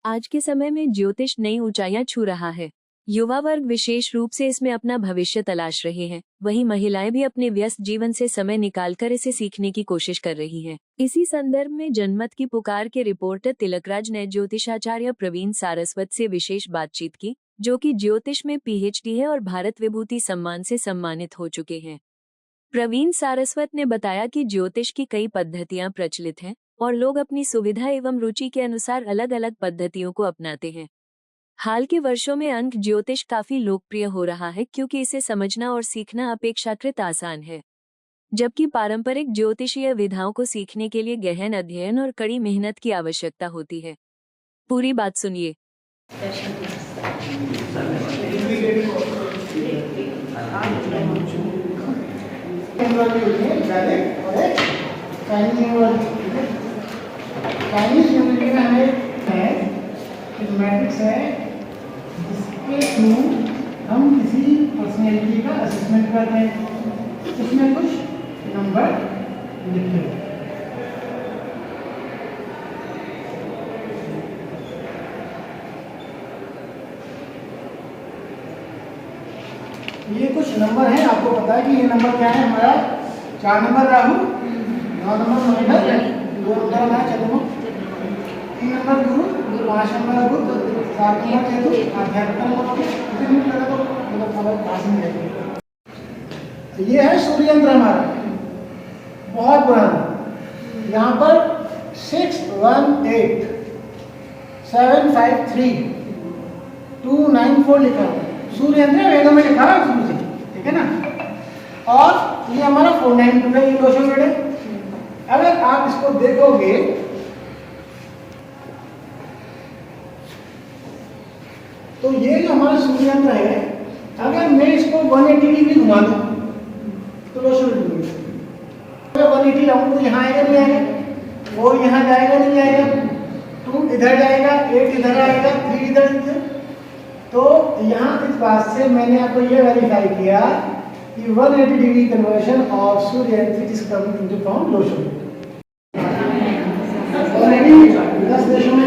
आज के समय में ज्योतिष नई ऊंचाइयां छू रहा है। युवा वर्ग विशेष रूप से इसमें अपना भविष्य तलाश रहे हैं। वहीं महिलाएं भी अपने व्यस्त जीवन से समय निकालकर इसे सीखने की कोशिश कर रही हैं। इसी संदर्भ में जनमत की पुकार के रिपोर्टर तिलकराज ने ज्योतिषाचार्य प्रवीण सारस्वत से विशेष बातचीत की, जो कि ज्योतिष में पीएचडी है और भारत विभूति सम्मान से सम्मानित हो चुके हैं। प्रवीण सारस्वत ने बताया कि ज्योतिष की कई पद्धतियां प्रचलित हैं और लोग अपनी सुविधा एवं रुचि के अनुसार अलग अलग पद्धतियों को अपनाते हैं। हाल के वर्षों में अंक ज्योतिष काफी लोकप्रिय हो रहा है, क्योंकि इसे समझना और सीखना अपेक्षाकृत आसान है, जबकि पारंपरिक ज्योतिषीय विधाओं को सीखने के लिए गहन अध्ययन और कड़ी मेहनत की आवश्यकता होती है। पूरी बात सुनिए। चाइनीज यूनिटी में हमें है मैट्रिक्स है, जिसके थ्रू हम किसी पर्सनैलिटी का असेसमेंट करते हैं। इसमें कुछ नंबर लिखे हैं। ये कुछ नंबर हैं, आपको पता है कि ये नंबर क्या है हमारा। 4 नंबर राहु, 9 नंबर मंगल, 2 नंबर है चंद्रमा, 3 नंबर गुरु, 5 नंबर बुध, 7 नंबर केतु, आध्यात्मिक लगा तो मतलब खबर पास में रहेगी। ये है सूर्य यंत्र हमारा, बहुत पुराना। यहाँ पर 618 753 294 लिखा हुआ है। सूर्य यंत्र वेदों में लिखा है शुरू से, ठीक है ना। और ये हमारा 492 है, ये दोषों है। अगर आप इसको देखोगे तो ये जो हमारा सूर्य यंत्र है, अगर मैं इसको 180 डिग्री घुमा दूं तो दोषों मिलेंगे। अगर 180 लाऊं तो यहाँ आएगा नहीं आएगा, और यहाँ जाएगा नहीं जाएगा, 2 इधर जाएगा, 8 इधर आएगा, 3 इधर। तो यहाँ इस बात से मैंने आपको ये वेरीफाई किया कि 180 डिग्री कन्वर्शन ऑफ सूर्य यंत्र इज कमिंग इनटू फॉर्म दोषों। ऑलरेडी 10 देशों में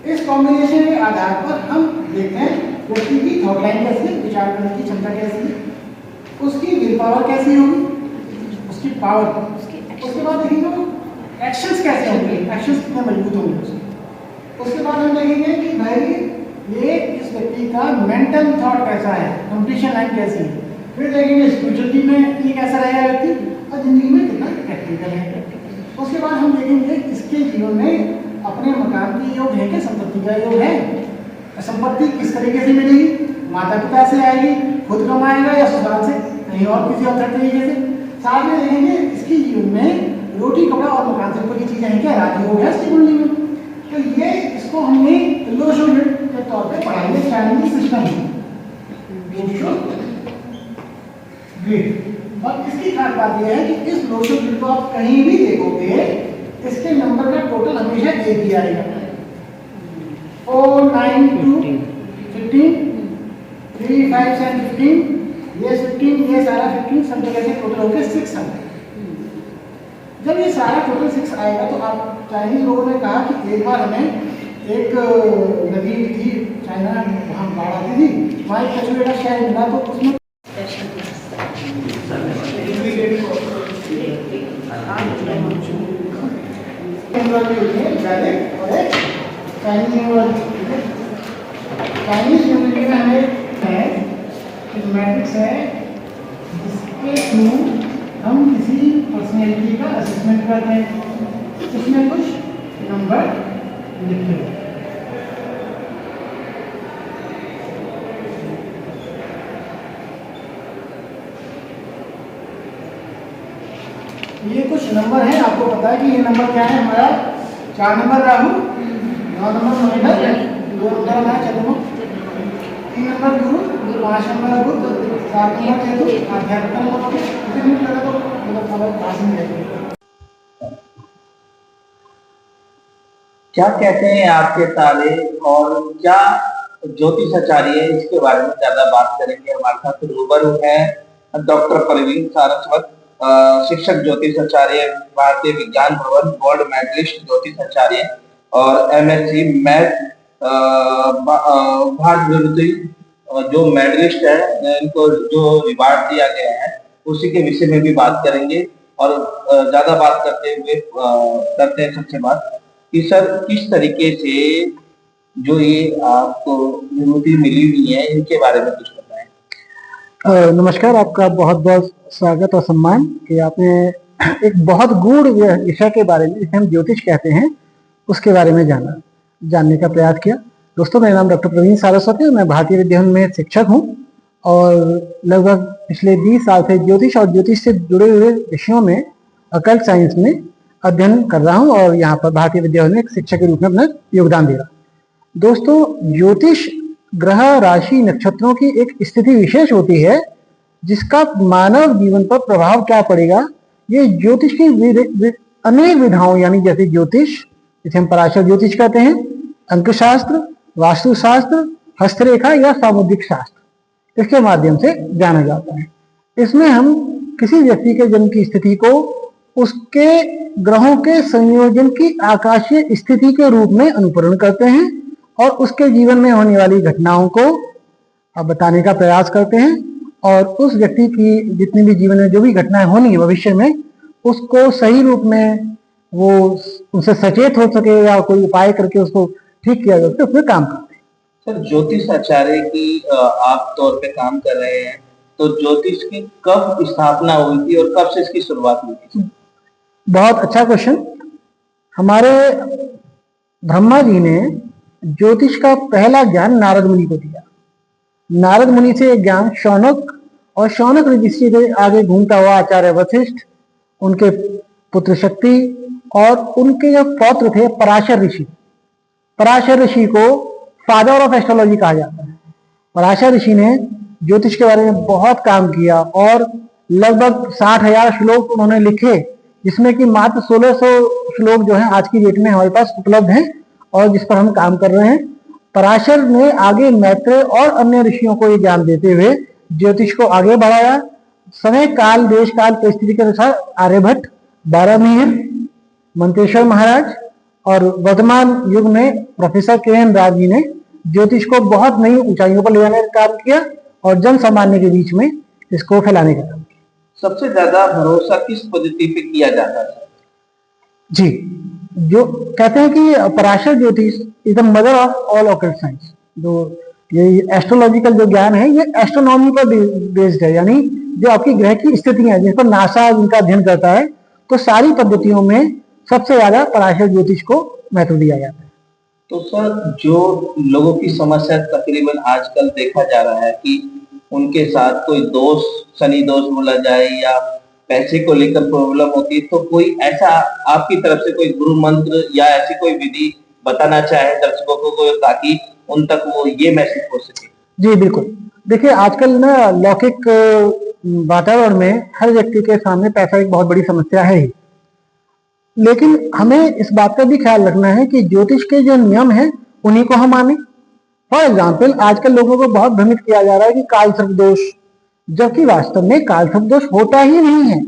इस कॉम्बिनेशन के आधार पर हम देखते हैं व्यक्ति की थॉट लाइन कैसी है, विचार करने की क्षमता कैसी है, उसकी विल पावर कैसी होगी, उसकी पावर, उसके बाद देखेंगे वो एक्शंस कैसे होंगे, एक्शंस कितने मजबूत होंगे। उसके बाद हम देखेंगे कि भाई ये इस व्यक्ति का मेंटल थॉट कैसा है, कंप्लीशन लाइन कैसी है। फिर देखेंगे स्पिरिचुअलिटी में ये कैसा रहेगा व्यक्ति, और जिंदगी में कितना प्रैक्टिकल है। उसके बाद हम देखेंगे इसके जीवन में अपने मकान की योग है कि संपत्ति का योग है, संपत्ति किस तरीके से मिलेगी, माता पिता से आएगी, खुद कमाएगा या ससुराल से, कहीं और किसी और तरीके से। साथ में देखेंगे इसकी जीवन में रोटी कपड़ा और मकान से कोई चीजें हैं क्या, राजयोग है इसकी कुंडली में। तो ये इसको हमने लोशो के तौर पे पढ़ाएंगे, चाइनीज सिस्टम लोशो ग्रिड। और इसकी खास बात यह है कि इस लोशो ग्रिड को आप कहीं भी देखोगे, इसके नंबर का टोटल हमेशा एक ही आएगा। 4 9 2 15 3 5 7 15, ये 15, ये सारा 15, सब जगह से टोटल होकर 6 आता है। जब ये सारा टोटल 6 आएगा तो आप चाइनीज लोगों ने कहा कि एक बार हमें एक नदी थी चाइना, वहाँ बाढ़ आती थी, वहाँ एक कछुए का शहर मिला, तो उसमें चाइनीज यूनिटी में हमें है मैट्रिक्स है, जिसके थ्रू हम किसी पर्सनैलिटी का असेसमेंट करते हैं। इसमें कुछ नंबर लिखे हैं। ये कुछ नंबर हैं, आपको पता है कि ये नंबर क्या है हमारा। 4 नंबर राहु, 9 नंबर मंगल, 2 नंबर है चंद्रमा, 3 नंबर गुरु, 5 नंबर बुध, 7 नंबर केतु, आध्यात्मिक लगा तो मतलब खबर पास में रहेगी। क्या कहते हैं आपके तारे और क्या ज्योतिष आचार्य है, इसके बारे में ज्यादा बात करेंगे। हमारे साथ रूबरू है डॉक्टर प्रवीण सारस्वत, शिक्षक ज्योतिष आचार्य, भारतीय विज्ञान भवन गोल्ड मेडलिस्ट ज्योतिष आचार्य और एमएससी मैथ भारत विभूति जो मेडलिस्ट है, इनको जो रिवार्ड दिया गया है उसी के विषय में भी बात करेंगे। और ज्यादा बात करते हुए करते हैं सबसे बात कि सर किस तरीके से जो ये आपको विभूति मिली हुई है इनके बारे में कुछ बताएं। नमस्कार, आपका बहुत बहुत स्वागत और सम्मान कि आपने एक बहुत गूढ़ विषय के बारे में, जिसे हम ज्योतिष कहते हैं, उसके बारे में जानने का प्रयास किया। दोस्तों, मेरा नाम डॉक्टर प्रवीण सारस्वत है। मैं भारतीय विद्या भवन में शिक्षक हूँ और लगभग पिछले 20 साल से ज्योतिष और ज्योतिष से जुड़े हुए विषयों में, अकल्ट साइंस में अध्ययन कर रहा हूँ और यहाँ पर भारतीय विद्या भवन में एक शिक्षक के रूप में अपना योगदान दे रहा हूँ। दोस्तों, ज्योतिष ग्रह, राशि, नक्षत्रों की एक स्थिति विशेष होती है जिसका मानव जीवन पर प्रभाव क्या पड़ेगा, ये ज्योतिष की अनेक विधाओं, यानी जैसे ज्योतिष, जिसे हम पराशर ज्योतिष कहते हैं, अंकशास्त्र, वास्तुशास्त्र, हस्तरेखा या सामुद्रिक शास्त्र, इसके माध्यम से जाना जाता है। इसमें हम किसी व्यक्ति के जन्म की स्थिति को उसके ग्रहों के संयोजन की आकाशीय स्थिति के रूप में अनुकरण करते हैं और उसके जीवन में होने वाली घटनाओं को बताने का प्रयास करते हैं और उस व्यक्ति की जितनी भी जीवन में जो भी घटनाएं होनी है भविष्य में, उसको सही रूप में वो उनसे सचेत हो सके या कोई उपाय करके उसको ठीक किया जा सके, उसमें काम करते हैं। सर, ज्योतिष आचार्य की आप तौर पे काम कर रहे हैं, तो ज्योतिष की कब स्थापना हुई थी और कब से इसकी शुरुआत हुई थी? बहुत अच्छा क्वेश्चन। हमारे ब्रह्मा जी ने ज्योतिष का पहला ज्ञान नारद मुनि को दिया। नारद मुनि से ज्ञान शौनक और शौनक ऋषि से आगे घूमता हुआ आचार्य वशिष्ठ, उनके पुत्र शक्ति और उनके जो पौत्र थे पराशर ऋषि। पराशर ऋषि को फादर ऑफ एस्ट्रोलॉजी कहा जाता है। पराशर ऋषि ने ज्योतिष के बारे में बहुत काम किया और लगभग 60,000 श्लोक उन्होंने लिखे, जिसमें कि मात्र 1600 श्लोक जो है आज की डेट में हमारे पास उपलब्ध हैं और जिस पर हम काम कर रहे हैं। पराशर ने आगे मैत्रेय और अन्य ऋषियों को ये ज्ञान देते हुए ज्योतिष को आगे बढ़ाया। समय काल देश काल परिस्थिति के अनुसार आर्यभट्ट, बारामीर, मंतेश्वर महाराज और वर्तमान युग में प्रोफेसर के.एन. राव जी ने ज्योतिष को बहुत नई ऊंचाइयों पर ले जाने का काम किया और जन सामान्य के बीच में इसको फैलाने का काम किया। सबसे ज्यादा भरोसा किस पद्धति पे किया जाता है? जी, जो कहते हैं कि पराशर ज्योतिष is the mother of all occult science. जो ये एस्ट्रोलॉजिकल जो ज्ञान है ये एस्ट्रोनॉमी पर बेस्ड है, यानी जो आपकी ग्रह की स्थितियां जिस पर नासा इनका अध्ययन करता है, तो सारी पद्धतियों में सबसे ज्यादा पराशर ज्योतिष को महत्व दिया जाता है। तो सर, जो लोगों की समस्या तकरीबन आजकल देखा जा रहा है कि उनके साथ कोई दोष, शनि दोष बोला जाए या पैसे को लेकर प्रॉब्लम होती है, तो कोई ऐसा आपकी तरफ से कोई गुरु मंत्र या ऐसी कोई विधि बताना चाहे दर्शकों को ताकि उन तक वो ये मैसेज पहुंच सके? जी बिल्कुल। देखिए, आजकल ना लौकिक वातावरण में हर व्यक्ति के सामने पैसा एक बहुत बड़ी समस्या है ही, लेकिन हमें इस बात का भी ख्याल रखना है कि ज्योतिष के जो नियम है उन्हीं को हम माने। फॉर एग्जाम्पल, आजकल लोगों को बहुत भ्रमित किया जा रहा है कि काल सर्प दोष, जबकि वास्तव में काल सर्प दोष होता ही नहीं है।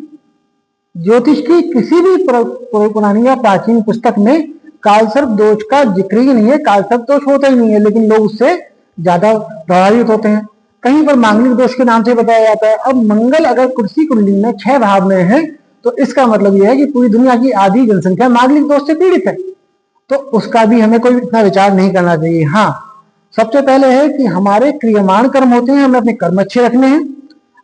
ज्योतिष की किसी भी पुरानी या प्राचीन पुस्तक में काल सर्प दोष का जिक्र ही नहीं है, काल सर्प दोष होता ही नहीं है, लेकिन लोग उससे ज्यादा प्रभावित होते हैं। कहीं पर मांगलिक दोष के नाम से बताया जाता है। अब मंगल अगर कुर्सी कुंडली में 6 भाव में है तो इसका मतलब यह है कि पूरी दुनिया की आधी जनसंख्या मांगलिक दोष से पीड़ित है, तो उसका भी हमें कोई इतना विचार नहीं करना चाहिए। हाँ, सबसे पहले है कि हमारे क्रियमाण कर्म होते हैं, हमें अपने कर्म अच्छे रखने हैं,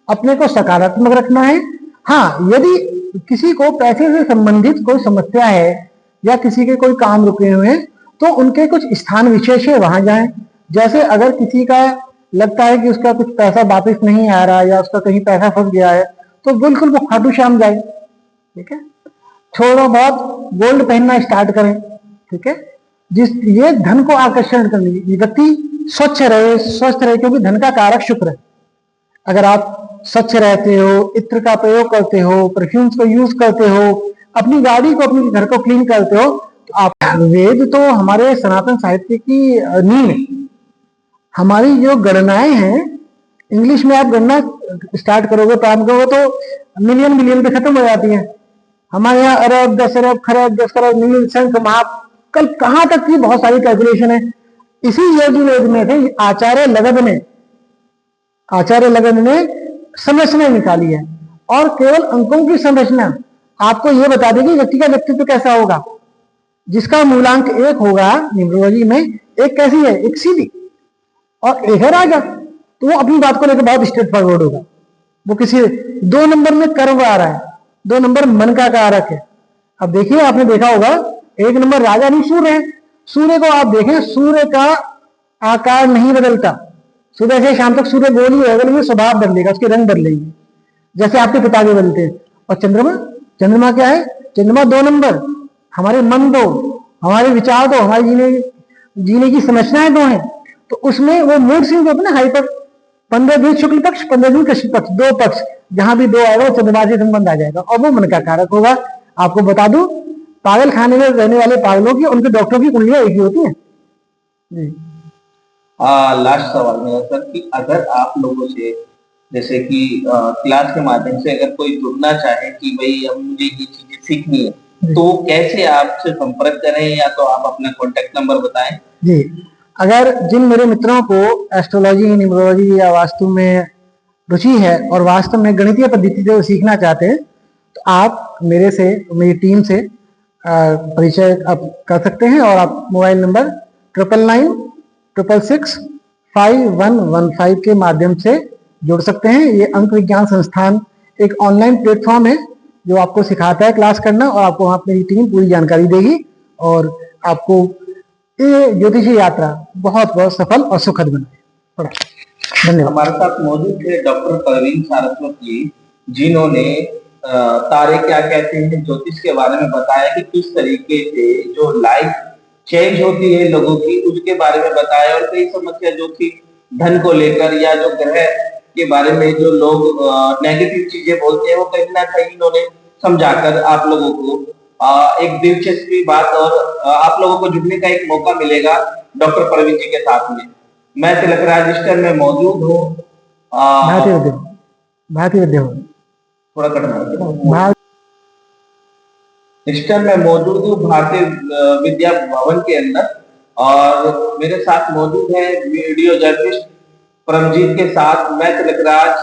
अपने को सकारात्मक रखना है। हाँ, यदि किसी को पैसे से संबंधित कोई समस्या है या किसी के कोई काम रुके हुए हैं तो उनके कुछ स्थान विशेष है, वहां जाएं। जैसे अगर किसी का लगता है कि उसका कुछ पैसा वापस नहीं आ रहा है या उसका कहीं पैसा फंस गया है, तो बिल्कुल वो खाटू श्याम जाए, ठीक है। थोड़ा बहुत गोल्ड पहनना स्टार्ट करें, ठीक है। ये धन को आकर्षण करने की, व्यक्ति स्वच्छ रहे, स्वस्थ रहे, क्योंकि धन का कारक शुक्र है। अगर आप स्वच्छ रहते हो, इत्र का प्रयोग करते हो, परफ्यूम्स को यूज करते हो, अपनी गाड़ी को, अपने घर को क्लीन करते हो, तो आप वेद तो हमारे सनातन साहित्य की नींव है। हमारी जो गणनाएं हैं, इंग्लिश में आप गणना स्टार्ट करोगे, प्रारंभ करोगे तो मिलियन मिलियन पे खत्म हो जाती है। हमारे यहाँ अरब, 10 अरब, खरब, 10 खरब, नील, शंख, कल कहां तक की बहुत सारी कैलकुलेशन है। इसी यजुर्वेद में थे आचार्य लगध ने संरचना निकाली है, और केवल अंकों की संरचना आपको यह बता देगी व्यक्ति का व्यक्तित्व कैसा होगा। जिसका मूलांक 1 होगा न्यूमरोलॉजी में, एक कैसी है, एक सीधी, और एक है राजा, तो वो अपनी बात को लेकर बहुत स्ट्रेट फॉरवर्ड होगा। वो किसी 2 नंबर में कर्म आ रहा है, 2 नंबर मन का कारक है। अब देखिए, आपने देखा होगा 1 नंबर राजा नहीं सूर्य है। सूर्य को आप देखें, सूर्य का आकार नहीं बदलता, सुबह से शाम तक सूर्य गोल ही रहेगा, लेकिन स्वभाव बदलेगा, उसके रंग बदलेंगे, जैसे आपके पिता के बनते हैं। और चंद्रमा क्या है? चंद्रमा 2 नंबर, हमारे मन 2, हमारे विचार 2, हमारी जीने की संरचनाएं 2 हैं। तो उसमें वो मूड स्विंग होता है ना, हाइपर, 15 दिन शुक्ल पक्ष, 15 दिन कृष्ण पक्ष, 2 पक्ष, जहां भी 2 आएगा वो चंद्रमा से संबंध आ जाएगा, और वो मन का कारक होगा। आपको बता दूं, पागल खाने में रहने वाले पागलों की, उनके डॉक्टरों की कुंडलियां एक ही होती है जी। लास्ट सवाल मेरा सर, कि अगर आप लोगों से, जैसे कि क्लास के माध्यम से अगर कोई जुड़ना चाहे कि भाई अब मुझे ये चीजें सीखनी है, तो कैसे आपसे संपर्क करें, या तो आप अपना कॉन्टेक्ट नंबर बताएं। जी, अगर जिन मेरे मित्रों को एस्ट्रोलॉजी, न्यूमरोलॉजी या वास्तु में रुचि है और वास्तव में गणितीय पद्धति से सीखना चाहते हैं, तो आप मेरी टीम से परिचय आप कर सकते हैं, और आप मोबाइल नंबर 99966515 के माध्यम से जुड़ सकते हैं। ये अंक विज्ञान संस्थान एक ऑनलाइन प्लेटफॉर्म है जो आपको सिखाता है क्लास करना, और आपको वहां मेरी टीम पूरी जानकारी देगी, और आपको ये ज्योतिषी यात्रा बहुत बहुत सफल और सुखद बनाए। धन्यवाद। हमारे साथ मौजूद थे डॉक्टर परवीन सारस्वत जी, जिन्होंने तारे क्या कहते हैं ज्योतिष के बारे में बताया कि किस तरीके से जो लाइफ चेंज होती है लोगों की, उसके बारे में बताया, और कई समस्या जो थी धन को लेकर, या जो ग्रह के बारे में जो लोग नेगेटिव चीजें बोलते हैं, वो कहीं ना कहीं इन्होंने समझाकर आप लोगों को एक दिलचस्पी बात, और आप लोगों को जुड़ने का एक मौका मिलेगा डॉक्टर परवीन जी के साथ में। मैं तिलकराज ईस्टर्न में मौजूद हूँ, भारतीय विद्या थोड़ा कटना ईस्टर्न में मौजूद हूँ, भारतीय विद्या भवन के अंदर, और मेरे साथ मौजूद है वीडियो जर्नलिस्ट परमजीत के साथ मैं तिलकराज,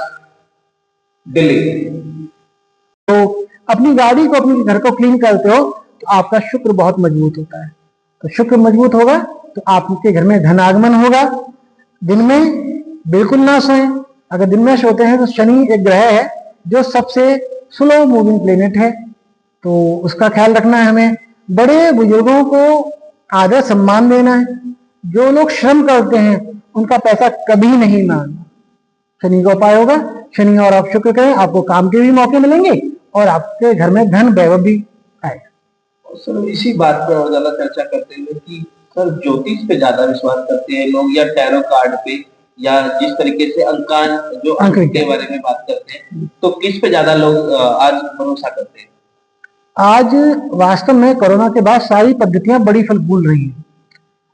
दिल्ली। तो अपनी गाड़ी को, अपने घर को क्लीन करते हो तो आपका शुक्र बहुत मजबूत होता है। तो शुक्र मजबूत होगा तो आपके घर में धन आगमन होगा। दिन में बिल्कुल ना सोएं। अगर दिन में सोते हैं तो शनि एक ग्रह है जो सबसे स्लो मूविंग प्लेनेट है, तो उसका ख्याल रखना है हमें। बड़े बुजुर्गों को आदर सम्मान देना है। जो लोग श्रम करते हैं उनका पैसा कभी नहीं मांगना। शनि का उपाय होगा, शनि और आप शुक्र करें, आपको काम के भी मौके मिलेंगे और आपके घर में धन वैभव भी आएगा। सर इसी बात पे और ज्यादा चर्चा करते हुए कि सर ज्योतिष पे ज्यादा विश्वास करते हैं लोग, या टैरो कार्ड पे, या जिस तरीके से अंकान जो अंक के बारे में बात करते हैं, तो किस पे ज्यादा लोग आज भरोसा करते हैं? आज वास्तव में कोरोना के बाद सारी पद्धतियां बड़ी फल फूल रही हैं।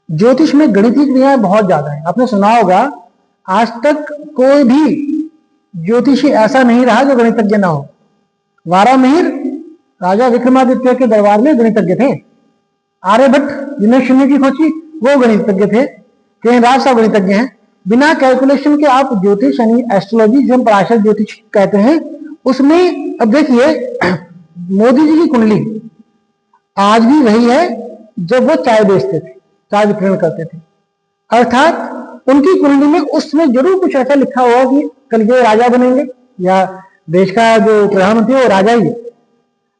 ज्योतिष में गणितीय क्रियाएं बहुत ज्यादा है। आपने सुना होगा, आज तक कोई भी ज्योतिषी ऐसा नहीं रहा जो गणितज्ञ ना हो। वारामिहिर राजा विक्रमादित्य के दरबार में गणितज्ञ थे। आर्यभट्ट जिन्हें शून्य की खोजी वो गणितज्ञ थे। राज साहब गणितज्ञ हैं। बिना कैलकुलेशन के आप ज्योतिष यानी एस्ट्रोलॉजी जो हम पराशर ज्योतिष कहते हैं उसमें, अब देखिए मोदी जी की कुंडली आज भी वही है जब वो चाय बेचते थे, चाय वितरण करते थे। अर्थात उनकी कुंडली में उसमें जरूर कुछ ऐसा लिखा हुआ कि कल के राजा बनेंगे या देश का जो प्रधानमंत्री है वो राजा ही है,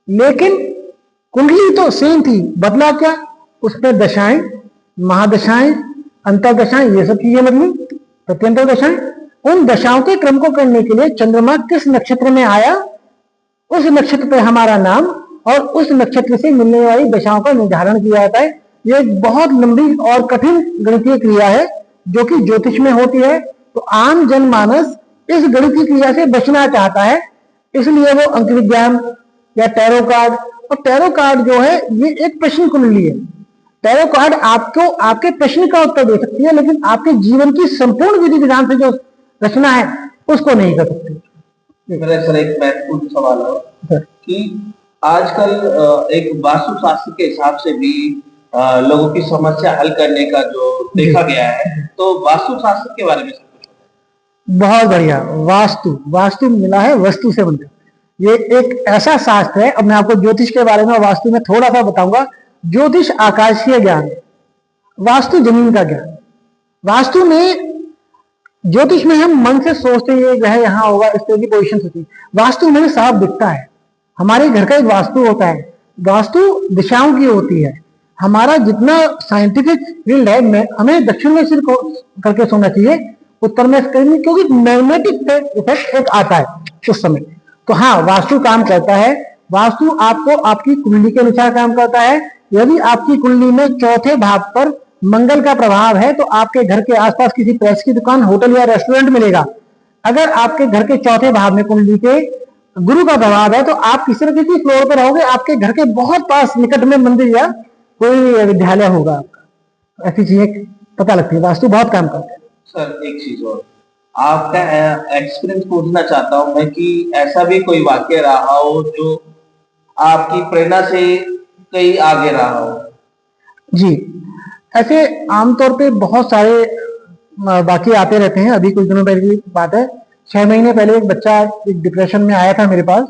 लेकिन कुंडली तो सेम थी। बदला क्या? उसमें दशाएं, महादशाएं, अंतरदशाएं, ये सब चीजें बदली, प्रत्यंतर दशाएं। उन दशाओं के क्रम को करने के लिए चंद्रमा किस नक्षत्र में आया, उस नक्षत्र पर हमारा नाम और उस नक्षत्र से मिलने वाली दशाओं का निर्धारण किया जाता है। यह एक बहुत लंबी और कठिन गणितीय क्रिया है जो कि ज्योतिष में होती है। तो आम जनमानस इस गणितीय क्रिया से बचना चाहता है, इसलिए वो अंक विज्ञान या टैरो कार्ड और टैरो कार्ड जो है ये एक प्रश्न कुंडली है। टैरो कार्ड आपको आपके प्रश्न का उत्तर दे सकती है, लेकिन आपके जीवन की संपूर्ण विधि विधान से जो रचना है उसको नहीं कर सकती। मेरा सर एक महत्वपूर्ण सवाल है कि आजकल एक वास्तु शास्त्र के हिसाब से भी लोगों की समस्या हल करने का जो देखा गया है, तो वास्तु शास्त्र के बारे में सब कुछ बताइए। बहुत बढ़िया। वास्तु वास्तु मिला है वस्तु से बनकर, ये एक ऐसा शास्त्र है। अब मैं आपको ज्योतिष के बारे में और वास्तु में थोड़ा सा बताऊंगा। ज्योतिष आकाशीय ज्ञान, वास्तु जमीन का ज्ञान। वास्तु में, ज्योतिष में हम मन से सोचते हैं ग्रह यहाँ होगा, इस तरह की पोजीशन होती है। वास्तु में साफ दिखता है। हमारे घर का एक वास्तु होता है, वास्तु दिशाओं की होती है। हमारा जितना साइंटिफिक फील्ड है, हमें दक्षिण में सिर करके सोना चाहिए, उत्तर में करनी, क्योंकि मैग्नेटिक इफेक्ट एक आता है उस समय। तो हाँ, वास्तु काम करता है। वास्तु आपको आपकी कुंडली के अनुसार काम करता है। यदि आपकी कुंडली में चौथे भाव पर मंगल का प्रभाव है तो आपके घर के आसपास किसी प्रेस की दुकान, होटल या रेस्टोरेंट मिलेगा। अगर आपके घर के चौथे भाव में कुंडली के गुरु का प्रभाव है तो आप किसी न किसी फ्लोर पर रहोगे, आपके घर के बहुत पास निकट में मंदिर या कोई विद्यालय होगा आपका। ऐसी चीजें पता लगती है। वास्तु बहुत काम करता है। सर एक चीज और, आपका एक्सपीरियंस पूछना चाहता हूँ मैं कि ऐसा भी कोई वाक्य रहा हो जो आपकी प्रेरणा से कहीं आगे रहा हो। जी, ऐसे आमतौर पे बहुत सारे वाक्य आते रहते हैं। अभी कुछ दिनों पहले की बात है, 6 महीने पहले एक बच्चा एक डिप्रेशन में आया था मेरे पास।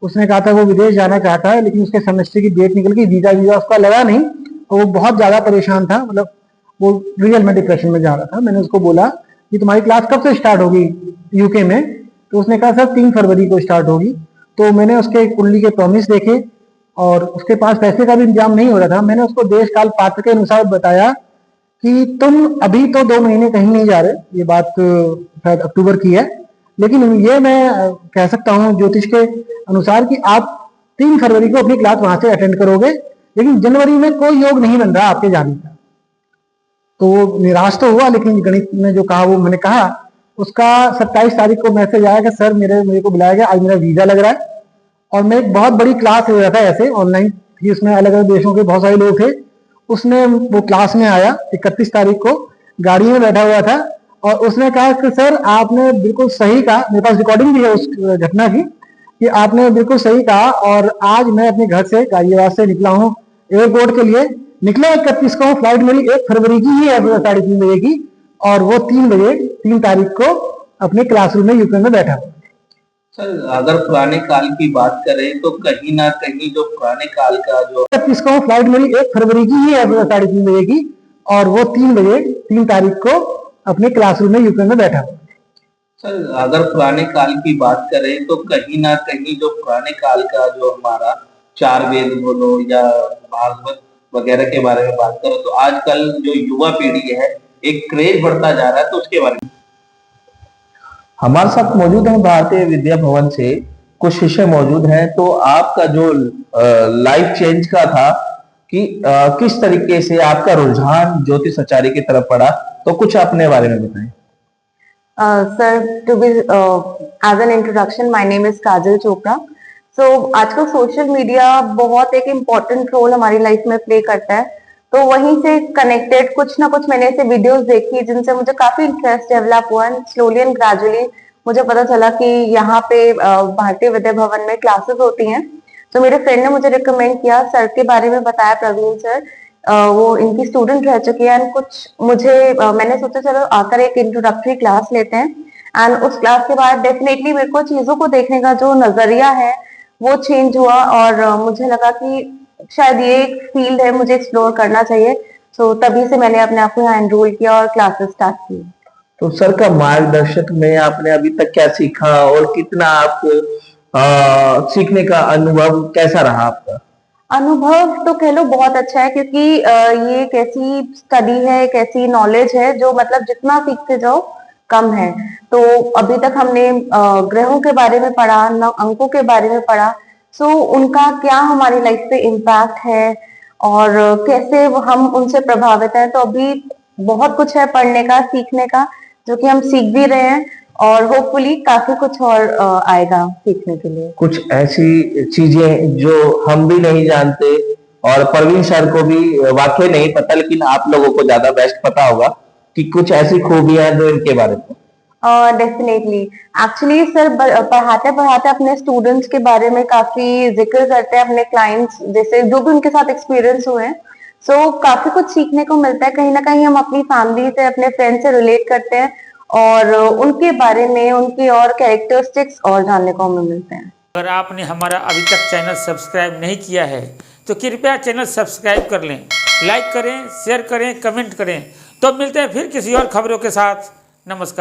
उसने कहा था वो विदेश जाना चाहता है, लेकिन उसके सेमेस्टर की डेट निकल गई, वीजा उसका लगा नहीं, तो वो बहुत ज्यादा परेशान था। मतलब वो रियल में डिप्रेशन में जा रहा था। मैंने उसको बोला कि तुम्हारी क्लास कब से स्टार्ट होगी यूके में? तो उसने कहा सर 3 फरवरी को स्टार्ट होगी। तो मैंने उसके कुंडली के प्रॉमिस देखे और उसके पास पैसे का भी इंतजाम नहीं हो रहा था। मैंने उसको देश काल पात्र के अनुसार बताया कि तुम अभी तो 2 महीने कहीं नहीं जा रहे, ये बात शायद अक्टूबर की है, लेकिन ये मैं कह सकता हूँ ज्योतिष के अनुसार कि आप 3 फरवरी को अपनी क्लास वहां से अटेंड करोगे, लेकिन जनवरी में कोई योग नहीं बन रहा आपके जाने का। तो वो निराश तो हुआ, लेकिन गणित में जो कहा वो मैंने कहा। उसका 27 तारीख को मैसेज आया कि सर मेरे को बुलाया गया, आज मेरा वीजा लग रहा है। और मैं एक बहुत बड़ी क्लास ले रहा था ऐसे ऑनलाइन थी, उसमें अलग अलग देशों के बहुत सारे लोग थे। उसने वो क्लास में आया 31 तारीख को, गाड़ी में बैठा हुआ था और उसने कहा कि सर आपने बिल्कुल सही कहा, मेरे पास रिकॉर्डिंग भी है उस घटना की, कि आपने बिल्कुल सही कहा। और आज मैं अपने घर से गाजियाबाद से निकला हूँ एयरपोर्ट के लिए। निकला 31 को, फ्लाइट मेरी 1 फरवरी की ही है 3:30 बजे की, और वो 3 तारीख को अपने क्लासरूम में यूके में बैठा हूँ। सर अगर पुराने काल की बात करें तो कहीं ना कहीं जो पुराने काल का जो 31 को फ्लाइट मेरी 1 फरवरी की ही है 3:30 बजे की, और वो 3 तारीख को अपने क्लासरूम में यूके में बैठा हूँ। सर अगर पुराने काल की बात करें तो कहीं ना कहीं जो पुराने काल का जो हमारा 4 वेद बोलो या भागवत वगैरह के बारे में बात करो, तो आजकल जो युवा पीढ़ी है एक क्रेज बढ़ता जा रहा है, तो उसके बारे में। हमारे साथ मौजूद है भारतीय विद्या भवन से कुछ शिष्य मौजूद हैं। तो आपका जो लाइफ चेंज का था कि किस तरीके से आपका रुझान ज्योतिष आचार्य की तरफ पड़ा, तो कुछ अपने बारे में बताएं। Sir, to be as an introduction, my name is Kajal Chopra. So आजकल सोशल मीडिया बहुत एक इम्पोर्टेंट रोल हमारी लाइफ में प्ले करता है। तो वहीं से कनेक्टेड कुछ ना कुछ मैंने ऐसे वीडियोस देखी जिनसे मुझे काफी इंटरेस्ट डेवलप हुआ। स्लोली एंड ग्रेजुअली मुझे पता चला कि यहाँ पे भारतीय विद्या भवन में क्लासेस होती हैं। तो मेरे फ्रेंड ने मुझे रिकमेंड किया, सर के बारे में बताया, प्रवीण सर। वो इनकी स्टूडेंट रह चुकी है। एंड कुछ मुझे मैंने सोचा चलो आकर एक इंट्रोडक्टरी क्लास लेते हैं। एंड उस क्लास के बाद डेफिनेटली मेरे को चीजों को देखने का जो नजरिया है वो चेंज हुआ, और मुझे लगा कि शायद ये एक फील्ड है, मुझे एक्सप्लोर करना चाहिए। सो तभी से मैंने अपने आप को यहाँ एनरोल किया और क्लासेस स्टार्ट की। तो सर का मार्गदर्शक में आपने अभी तक क्या सीखा और कितना आपको सीखने का अनुभव कैसा रहा आपका? अनुभव तो कह लो बहुत अच्छा है, क्योंकि ये एक ऐसी स्टडी है, एक ऐसी नॉलेज है जो मतलब जितना सीखते जाओ कम है। तो अभी तक हमने ग्रहों के बारे में पढ़ा, अंकों के बारे में पढ़ा। सो उनका क्या हमारी लाइफ पे इम्पैक्ट है और कैसे हम उनसे प्रभावित हैं। तो अभी बहुत कुछ है पढ़ने का, सीखने का, जो कि हम सीख भी रहे हैं। और होपफुली काफी कुछ और आएगा सीखने के लिए। कुछ ऐसी चीजें जो हम भी नहीं जानते और प्रवीण सर को भी वाकई नहीं पता, लेकिन आप लोगों को ज्यादा बेस्ट पता होगा कि कुछ ऐसी खूबियां जो इनके बारे में। डेफिनेटली, एक्चुअली सर पढ़ाते पढ़ाते अपने स्टूडेंट्स के बारे में काफी जिक्र करते हैं, अपने क्लाइंट्स जैसे जो भी उनके साथ एक्सपीरियंस हुए हैं। सो काफी कुछ सीखने को मिलता है, कहीं ना कहीं हम अपनी फैमिली से, अपने फ्रेंड से रिलेट करते हैं और उनके बारे में, उनकी और कैरेक्टरिस्टिक्स और जानने को हमें मिलते हैं। अगर आपने हमारा अभी तक चैनल सब्सक्राइब नहीं किया है तो कृपया चैनल सब्सक्राइब कर लें, लाइक करें, शेयर करें, कमेंट करें। तो मिलते हैं फिर किसी और खबरों के साथ। नमस्कार।